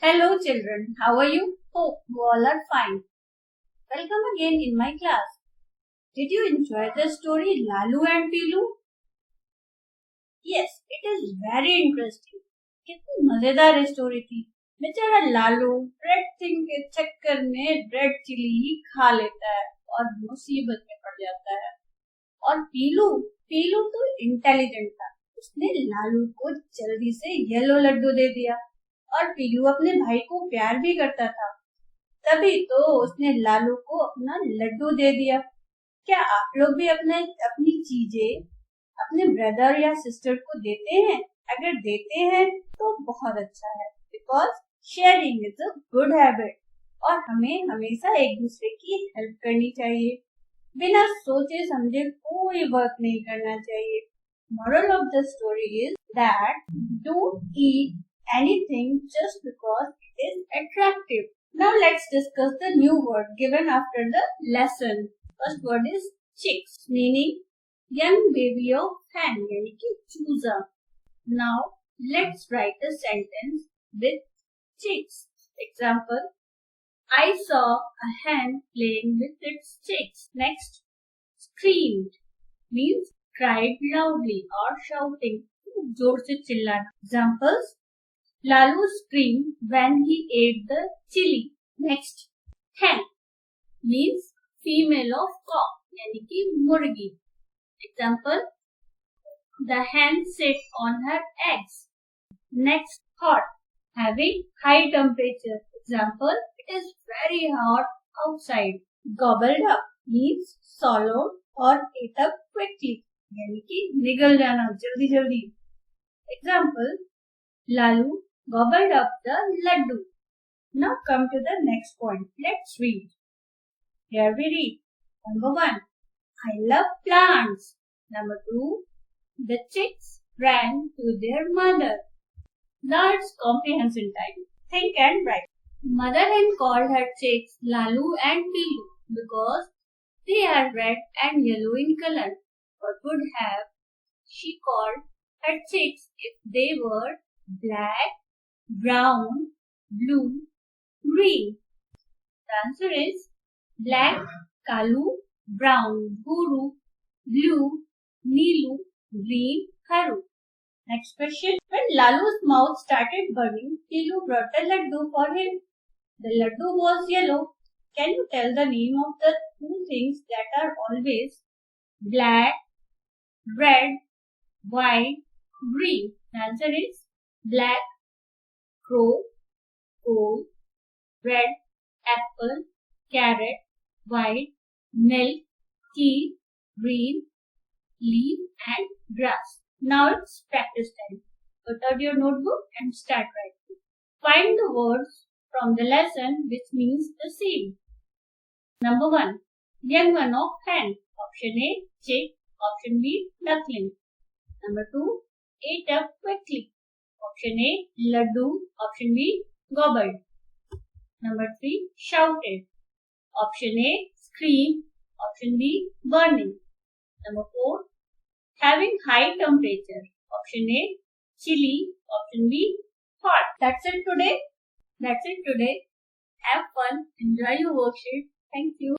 Hello children, how are you? Hope you all are fine. Welcome again in my class. Did you enjoy the story Lalu and Peelu? Yes, it is very interesting. कितनी मजेदार story थी। बेचारा Lalu red thing के चक्कर में red chilli ही खा लेता है और मुसीबत में पड़ जाता है। और पीलू पीलू तो इंटेलिजेंट था, उसने लालू को जल्दी से येलो लड्डू दे दिया और पीलू अपने भाई को प्यार भी करता था, तभी तो उसने लालू को अपना लड्डू दे दिया। क्या आप लोग भी अपनी चीजें अपने ब्रदर या सिस्टर को देते हैं? अगर देते हैं तो बहुत अच्छा है, because sharing is a good habit और हमें हमेशा एक दूसरे की हेल्प करनी चाहिए। बिना सोचे समझे कोई वर्क नहीं करना चाहिए। Moral of the story is that don't eat anything just because it is attractive. Now let's discuss the new word given after the lesson. First word is chicks, meaning young baby of hen, यानी कि चूजा. Now let's write a sentence with chicks. Example: I saw a hen playing with its chicks. Next, screamed means cried loudly or shouting, जोर से चिल्लाना. Examples: Lalu screamed when he ate the chili. Next, hen means female of cock, यानी कि मुर्गी. Example: the hen sit on her eggs. Next, hot, having high temperature. Example: it is very hot outside. Gobbled up means swallowed or ate up quickly, यानी कि निगल जाना जल्दी जल्दी. Example: Lalu gobbled up the laddu. Now come to the next point. Let's read. Here we read. Number 1. I love plants. Number 2. The chicks ran to their mother. Now it's comprehension time. Think and write. Mother hen called her chicks Lalu and Peelu because they are red and yellow in color. What would have she called her chicks if they were black, brown, blue, green? The answer is black, Kalu, brown, Guru, blue, Neelu, green, Haru. Next question. When Lalu's mouth started burning, Peelu brought a laddu for him. The laddu was yellow. Can you tell the name of the two things that are always black, red, white, green? The answer is black, crow, coal, red, apple, carrot, white, milk, tea, green, leaf and grass. Now it's practice time. Put out your notebook and start writing. Find the words from the lesson which means the same. Number 1. Young one of hen. Option A, chick. Option B, duckling. Number 2. Ate up quickly. Option A, laddu. Option B, gobbled. Number 3. Shouted. Option A, screamed. Option B, burning. Number 4. Having high temperature. Option A, chilly. Option B, hot. That's it today. Have fun. Enjoy your worksheet. Thank you.